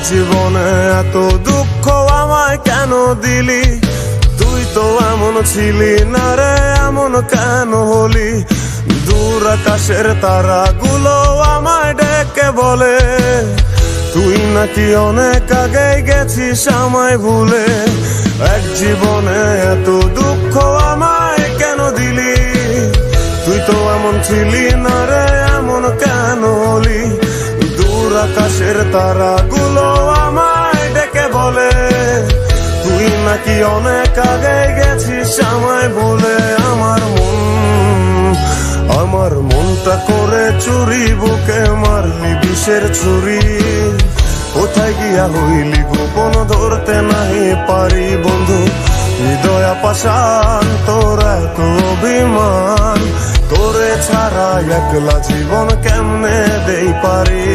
জীবনে এত দুঃখ আমায় কেন দিলি? তুই তো এমন ছিলি না রে, এমন কেন হলি? দূর আকাশের তারাগুলো আমায় ডেকে বলে তুই নাকি অনেক আগে গেছিস আমায় ভুলে। এক জীবনে এত দুঃখ আমায় কেন দিলি? তুই তো এমন ছিলি না রে, এমন কেন হলি? দূর আকাশের তারাগুলো আমায় ডেকে বলে তুই নাকি অনেক আগে গেছিস আমায় ভুলে। আমার মনটা করে চুরি, বুকে মারলি বিষের ছুরি। কোথায় গিয়া হইলি গোপন ধরতে নাহি পারি বন্ধু। হৃদয় পাষাণ তোর এত অভিমান, তোরে ছাড়া একলা জীবন কেমনে দেই পারি?